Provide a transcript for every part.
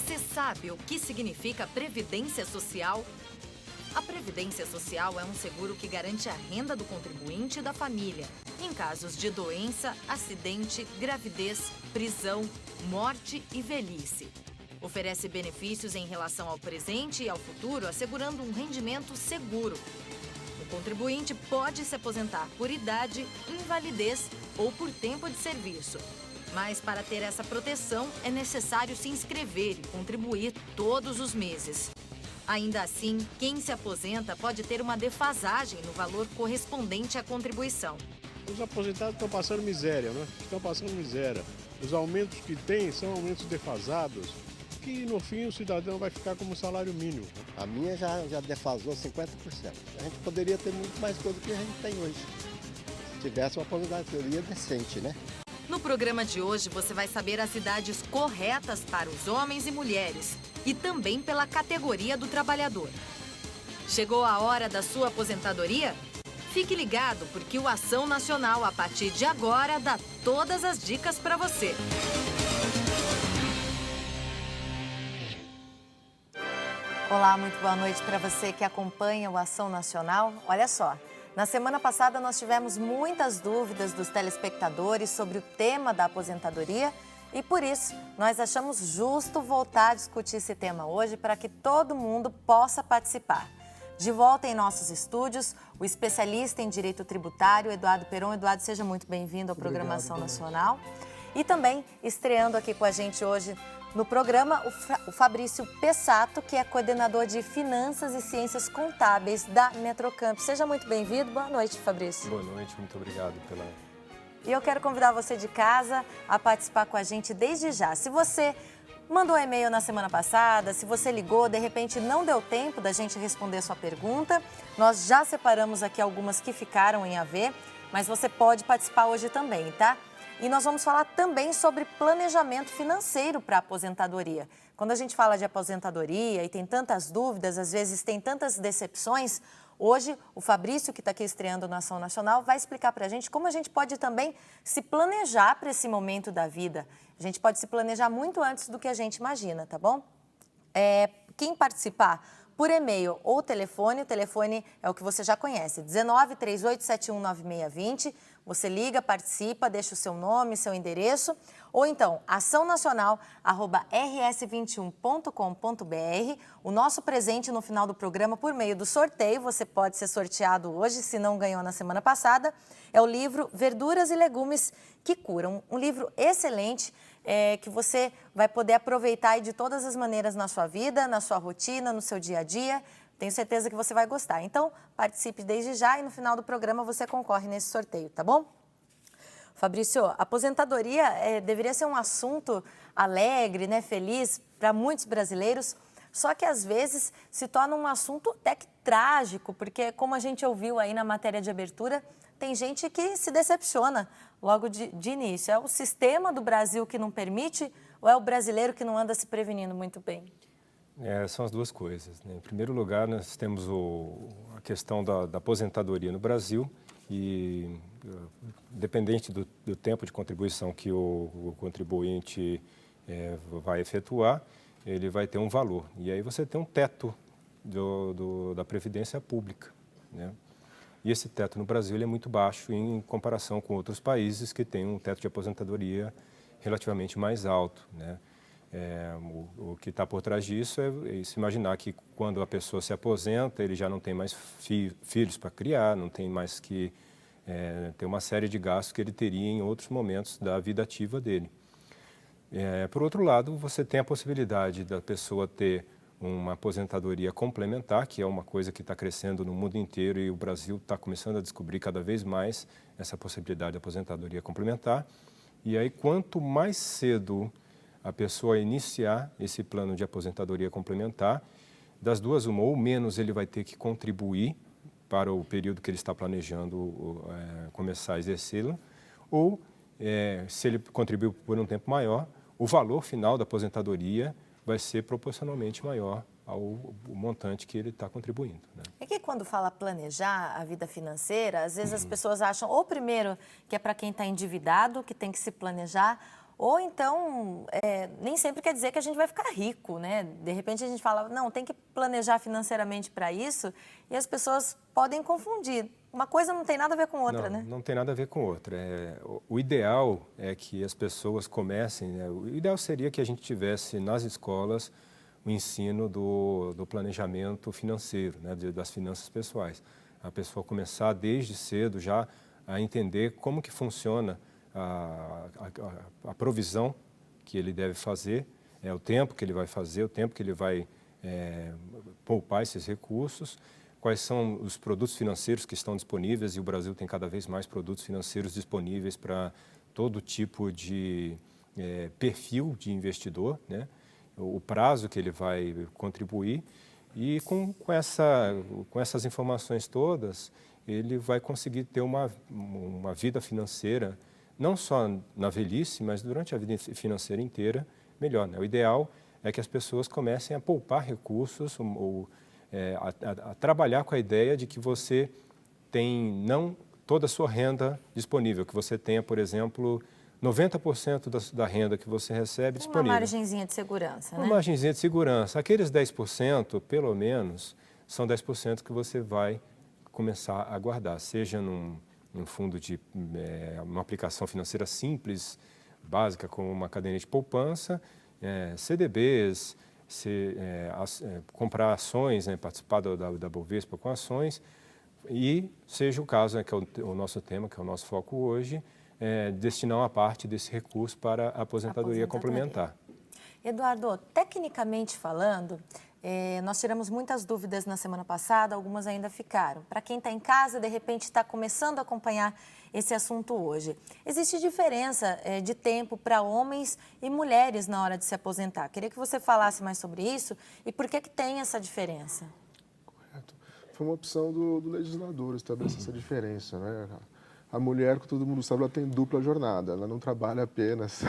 Você sabe o que significa Previdência Social? A Previdência Social é um seguro que garante a renda do contribuinte e da família, em casos de doença, acidente, gravidez, prisão, morte e velhice. Oferece benefícios em relação ao presente e ao futuro, assegurando um rendimento seguro. O contribuinte pode se aposentar por idade, invalidez ou por tempo de serviço. Mas para ter essa proteção, é necessário se inscrever e contribuir todos os meses. Ainda assim, quem se aposenta pode ter uma defasagem no valor correspondente à contribuição. Os aposentados estão passando miséria, né? Estão passando miséria. Os aumentos que tem são aumentos defasados, que no fim o cidadão vai ficar como salário mínimo. A minha já defasou 50%. A gente poderia ter muito mais coisa do que a gente tem hoje. Se tivesse uma aposentadoria decente, né? No programa de hoje, você vai saber as idades corretas para os homens e mulheres e também pela categoria do trabalhador. Chegou a hora da sua aposentadoria? Fique ligado, porque o Ação Nacional, a partir de agora, dá todas as dicas para você. Olá, muito boa noite para você que acompanha o Ação Nacional. Olha só, na semana passada nós tivemos muitas dúvidas dos telespectadores sobre o tema da aposentadoria e por isso nós achamos justo voltar a discutir esse tema hoje para que todo mundo possa participar. De volta em nossos estúdios, o especialista em direito tributário, Eduardo Peron. Eduardo, seja muito bem-vindo ao programa Ação Nacional. E também estreando aqui com a gente hoje no programa, o Fabrício Pessato, que é coordenador de Finanças e Ciências Contábeis da Metrocamp. Seja muito bem-vindo. Boa noite, Fabrício. Boa noite, muito obrigado pela... E eu quero convidar você de casa a participar com a gente desde já. Se você mandou um e-mail na semana passada, se você ligou, de repente não deu tempo da gente responder sua pergunta, nós já separamos aqui algumas que ficaram em AV, mas você pode participar hoje também, tá? E nós vamos falar também sobre planejamento financeiro para a aposentadoria. Quando a gente fala de aposentadoria e tem tantas dúvidas, às vezes tem tantas decepções, hoje o Fabrício, que está aqui estreando na Ação Nacional, vai explicar para a gente como a gente pode também se planejar para esse momento da vida. A gente pode se planejar muito antes do que a gente imagina, tá bom? Quem participar por e-mail ou telefone, o telefone é o que você já conhece, 19 38 71 9620. Você liga, participa, deixa o seu nome, seu endereço, ou então açãonacional@rs21.com.br. O nosso presente no final do programa, por meio do sorteio, você pode ser sorteado hoje, se não ganhou na semana passada, é o livro Verduras e Legumes que Curam. Um livro excelente, que você vai poder aproveitar de todas as maneiras na sua vida, na sua rotina, no seu dia a dia. Tenho certeza que você vai gostar. Então, participe desde já e no final do programa você concorre nesse sorteio, tá bom? Fabrício, a aposentadoria deveria ser um assunto alegre, né, feliz para muitos brasileiros, só que às vezes se torna um assunto até que trágico, porque como a gente ouviu aí na matéria de abertura, tem gente que se decepciona logo de início. É o sistema do Brasil que não permite ou é o brasileiro que não anda se prevenindo muito bem? São as duas coisas, né? Em primeiro lugar, nós temos a questão da aposentadoria no Brasil e, dependente do tempo de contribuição que o contribuinte vai efetuar, ele vai ter um valor. E aí você tem um teto da Previdência Pública, né? E esse teto no Brasil ele é muito baixo em comparação com outros países que têm um teto de aposentadoria relativamente mais alto, né? O que está por trás disso é se imaginar que quando a pessoa se aposenta, ele já não tem mais filhos para criar, não tem mais que ter uma série de gastos que ele teria em outros momentos da vida ativa dele. Por outro lado, você tem a possibilidade da pessoa ter uma aposentadoria complementar, que é uma coisa que está crescendo no mundo inteiro e o Brasil está começando a descobrir cada vez mais essa possibilidade de aposentadoria complementar. E aí, quanto mais cedo a pessoa iniciar esse plano de aposentadoria complementar, das duas uma, ou menos ele vai ter que contribuir para o período que ele está planejando começar a exercê-la, ou se ele contribuiu por um tempo maior, o valor final da aposentadoria vai ser proporcionalmente maior ao montante que ele está contribuindo, né? É que quando fala planejar a vida financeira, às vezes as pessoas acham, ou primeiro, que é para quem está endividado, que tem que se planejar, Ou então, nem sempre quer dizer que a gente vai ficar rico, né? De repente a gente fala, não, tem que planejar financeiramente para isso, e as pessoas podem confundir. Uma coisa não tem nada a ver com outra, né? Não tem nada a ver com outra. O ideal é que as pessoas comecem, né? O ideal seria que a gente tivesse nas escolas o ensino do planejamento financeiro, né? Das finanças pessoais. A pessoa começar desde cedo já a entender como que funciona a provisão que ele deve fazer, o tempo que ele vai fazer, o tempo que ele vai poupar esses recursos, quais são os produtos financeiros que estão disponíveis, e o Brasil tem cada vez mais produtos financeiros disponíveis para todo tipo de perfil de investidor, né? O prazo que ele vai contribuir, e com essas informações todas, ele vai conseguir ter uma vida financeira, não só na velhice, mas durante a vida financeira inteira, melhor, né? O ideal é que as pessoas comecem a poupar recursos, a trabalhar com a ideia de que você tem não toda a sua renda disponível, que você tenha, por exemplo, 90% da renda que você recebe disponível. Uma margenzinha de segurança, né? Uma margenzinha de segurança. Aqueles 10%, pelo menos, são 10% que você vai começar a guardar, seja num fundo de uma aplicação financeira simples, básica, como uma caderneta de poupança, CDBs, comprar ações, né, participar da Bovespa com ações, e seja o caso, né, que é o nosso tema, que é o nosso foco hoje, destinar uma parte desse recurso para a aposentadoria complementar. Eduardo, tecnicamente falando, nós tiramos muitas dúvidas na semana passada, algumas ainda ficaram. Para quem está em casa, de repente está começando a acompanhar esse assunto hoje. Existe diferença de tempo para homens e mulheres na hora de se aposentar. Queria que você falasse mais sobre isso e por que tem essa diferença. Correto. Foi uma opção do legislador estabelecer essa diferença, né? A mulher, que todo mundo sabe, ela tem dupla jornada, ela não trabalha apenas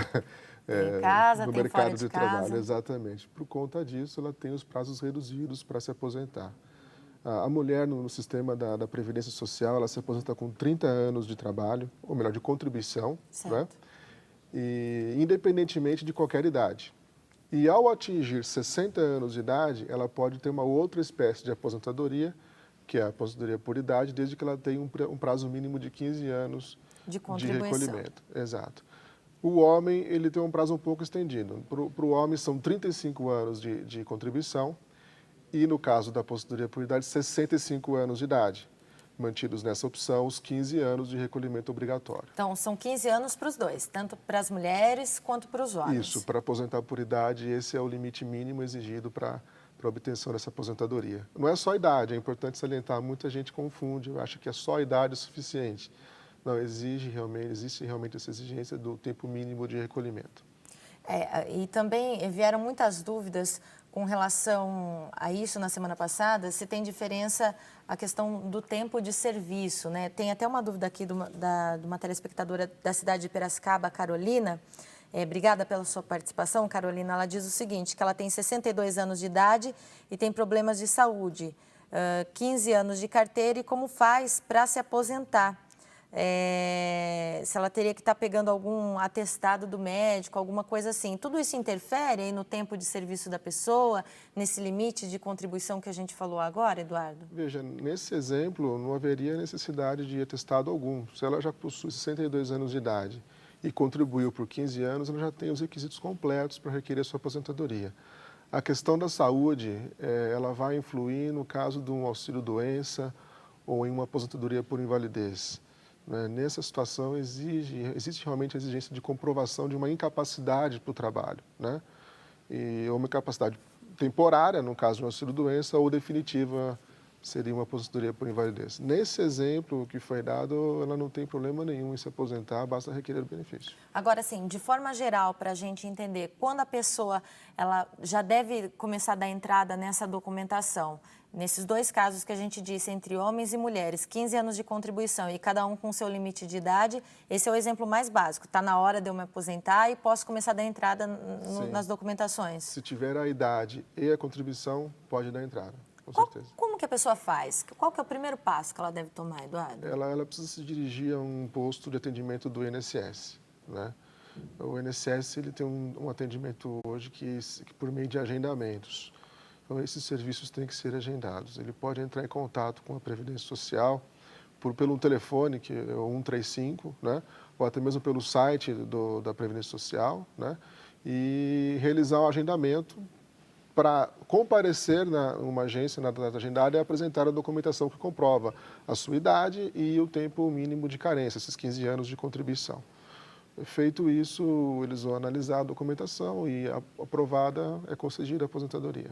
em casa, no tem mercado fora de trabalho, casa. exatamente. Por conta disso, ela tem os prazos reduzidos para se aposentar. A mulher, no sistema da Previdência Social, ela se aposenta com 30 anos de trabalho, ou melhor, de contribuição, né? E independentemente de qualquer idade. E ao atingir 60 anos de idade, ela pode ter uma outra espécie de aposentadoria, que é a aposentadoria por idade, desde que ela tenha um prazo mínimo de 15 anos de recolhimento. Exato. O homem, ele tem um prazo um pouco estendido. Para o homem, são 35 anos de contribuição e, no caso da aposentadoria por idade, 65 anos de idade. Mantidos nessa opção os 15 anos de recolhimento obrigatório. Então, são 15 anos para os dois, tanto para as mulheres quanto para os homens. Isso, para aposentar por idade, esse é o limite mínimo exigido para a obtenção dessa aposentadoria. Não é só a idade, é importante salientar, muita gente confunde, acha que é só a idade o suficiente. Não, existe realmente essa exigência do tempo mínimo de recolhimento. E também vieram muitas dúvidas com relação a isso na semana passada, se tem diferença a questão do tempo de serviço, né? Tem até uma dúvida aqui de uma telespectadora da cidade de Piracicaba, Carolina. Obrigada pela sua participação, Carolina. Ela diz o seguinte, que ela tem 62 anos de idade e tem problemas de saúde, 15 anos de carteira, e como faz para se aposentar? Se ela teria que estar pegando algum atestado do médico, alguma coisa assim. Tudo isso interfere aí no tempo de serviço da pessoa, nesse limite de contribuição que a gente falou agora, Eduardo? Veja, nesse exemplo não haveria necessidade de atestado algum. Se ela já possui 62 anos de idade e contribuiu por 15 anos, ela já tem os requisitos completos para requerer sua aposentadoria. A questão da saúde, ela vai influir no caso de um auxílio-doença ou em uma aposentadoria por invalidez. Nessa situação, existe realmente a exigência de comprovação de uma incapacidade para o trabalho, né? E uma incapacidade temporária, no caso de um auxílio-doença, ou definitiva, seria uma aposentadoria por invalidez. Nesse exemplo que foi dado, ela não tem problema nenhum em se aposentar, basta requerer o benefício. Agora, sim, de forma geral, para a gente entender, quando a pessoa ela já deve começar a dar entrada nessa documentação, nesses dois casos que a gente disse, entre homens e mulheres, 15 anos de contribuição e cada um com seu limite de idade, esse é o exemplo mais básico. Está na hora de eu me aposentar e posso começar a dar entrada nas documentações. Se tiver a idade e a contribuição, pode dar entrada, com certeza. Como que a pessoa faz? Qual que é o primeiro passo que ela deve tomar, Eduardo? Ela precisa se dirigir a um posto de atendimento do INSS, né? O INSS ele tem um atendimento hoje que por meio de agendamentos. Então, esses serviços têm que ser agendados. Ele pode entrar em contato com a Previdência Social pelo telefone, que é o 135, né? Ou até mesmo pelo site da Previdência Social, né? E realizar um agendamento para comparecer numa agência, na data agendada, e apresentar a documentação que comprova a sua idade e o tempo mínimo de carência, esses 15 anos de contribuição. Feito isso, eles vão analisar a documentação e, aprovada, é concedida a aposentadoria.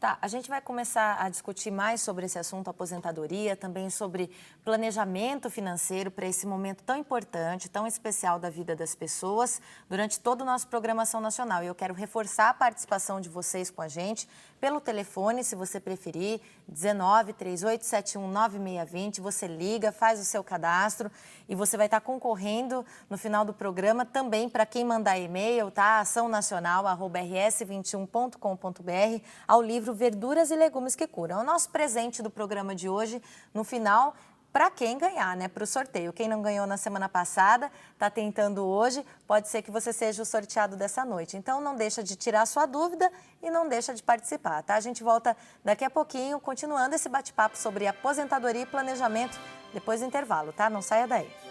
Tá, a gente vai começar a discutir mais sobre esse assunto, aposentadoria, também sobre planejamento financeiro para esse momento tão importante, tão especial da vida das pessoas, durante toda a nossa programação nacional. E eu quero reforçar a participação de vocês com a gente pelo telefone, se você preferir, 19-3871-9620. Você liga, faz o seu cadastro e você vai estar concorrendo no final do programa também para quem mandar e-mail, tá? açãonacional@rs21.com.br, ao livro Verduras e Legumes que Curam. É o nosso presente do programa de hoje, no final, para quem ganhar, né? Para o sorteio. Quem não ganhou na semana passada, está tentando hoje, pode ser que você seja o sorteado dessa noite. Então, não deixa de tirar a sua dúvida e não deixa de participar, tá? A gente volta daqui a pouquinho, continuando esse bate-papo sobre aposentadoria e planejamento, depois do intervalo, tá? Não saia daí.